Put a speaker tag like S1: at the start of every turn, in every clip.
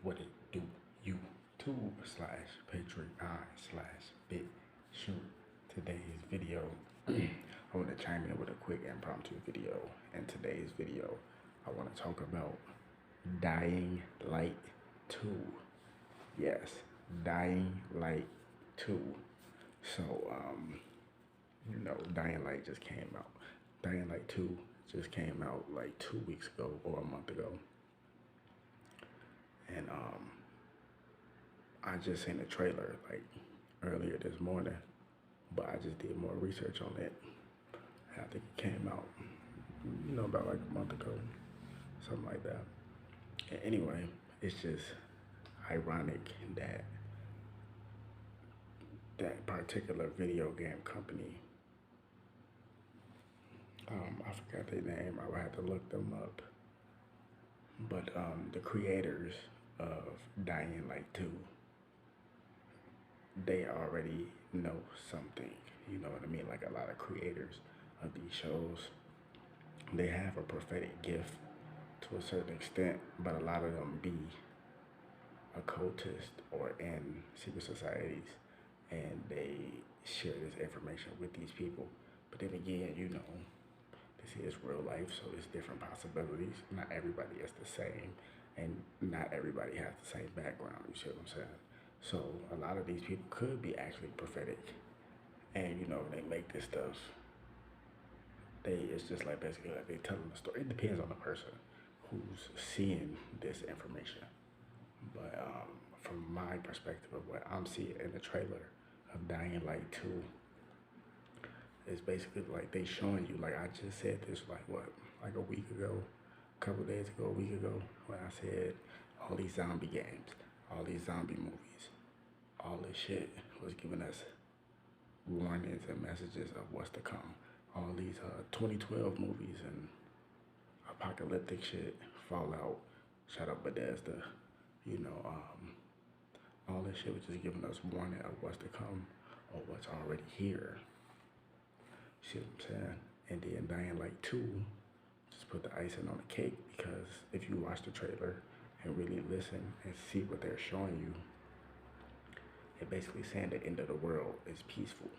S1: What it do? YouTube/Patreon/BitShoot. Today's video, I want to chime in with a quick impromptu video. In today's video, I want to talk about Dying Light 2. Yes, Dying Light 2. So, Dying Light just came out. Dying Light 2 just came out like 2 weeks ago or a month ago. And I just seen the trailer like earlier this morning, but I just did more research on it. And I think it came out, about like a month ago, something like that. And anyway, it's just ironic that that particular video game company, I forgot their name, I would have to look them up, but the creators of Dying Light 2, they already know something, you know what I mean? Like a lot of creators of these shows, they have a prophetic gift to a certain extent, but a lot of them be occultists or in secret societies, and they share this information with these people. But then again, this is real life, so it's different possibilities. Not everybody is the same, and not everybody has the same background, you see what I'm saying? So a lot of these people could be actually prophetic, and they make this stuff. It's just like basically like they telling the story. It depends on the person who's seeing this information. But from my perspective of what I'm seeing in the trailer of Dying Light 2, it's basically like they showing you, like I just said this like a week ago, a couple days ago, a week ago, when I said all these zombie games, all these zombie movies, all this shit was giving us warnings and messages of what's to come. All these 2012 movies and apocalyptic shit, Fallout, shout out Bethesda, all this shit was just giving us warning of what's to come or what's already here. See what I'm saying? And then Dying Light 2 just put the icing on the cake, because if you watch the trailer and really listen and see what they're showing you, it basically saying the end of the world is peaceful.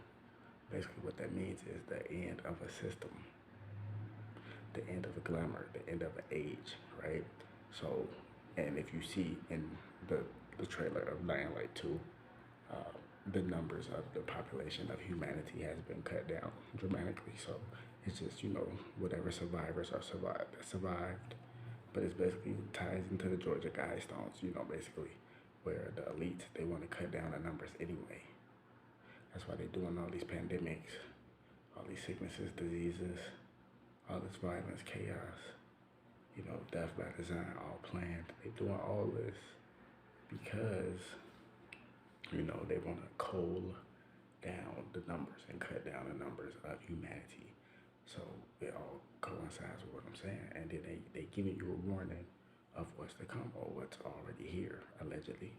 S1: Basically what that means is the end of a system, the end of a glamour, the end of an age, right? So, and if you see in the trailer of Dying Light 2, the numbers of the population of humanity has been cut down dramatically. So it's just, whatever survivors are survived. But it's basically ties into the Georgia Guidestones, basically, where the elites, they want to cut down the numbers anyway. That's why they're doing all these pandemics, all these sicknesses, diseases, all this violence, chaos, death by design, all planned. They're doing all this because, they want to cull down the numbers and cut down the numbers of humanity. So it all coincides with what I'm saying. And then they giving you a warning of what's to come or what's already here, allegedly,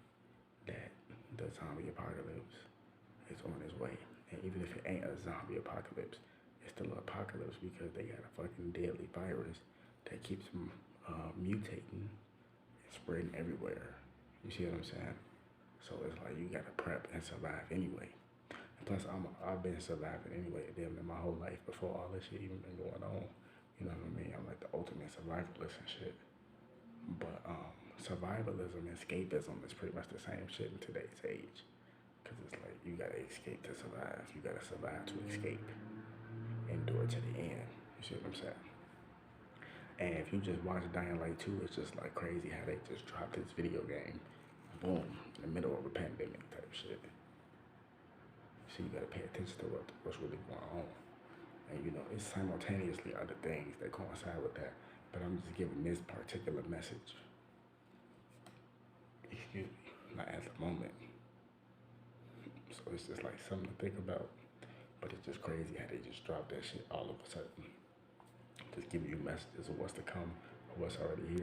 S1: that the zombie apocalypse is on its way. And even if it ain't a zombie apocalypse, it's still an apocalypse because they got a fucking deadly virus that keeps mutating and spreading everywhere. You see what I'm saying? So it's like you gotta prep and survive anyway. And plus, I've been surviving anyway, damn near my whole life before all this shit even been going on. You know what I mean? I'm like the ultimate survivalist and shit. But survivalism and escapism is pretty much the same shit in today's age. Because it's like you gotta escape to survive. You gotta survive to escape. Endure to the end. You see what I'm saying? And if you just watch Dying Light 2, it's just like crazy how they just dropped this video game, boom, in the middle of a pandemic type shit. So you gotta pay attention to what's really going on. And it's simultaneously other things that coincide with that. But I'm just giving this particular message. Excuse me, not at the moment. So it's just like something to think about. But it's just crazy how they just dropped that shit all of a sudden. Just giving you messages of what's to come, or what's already here.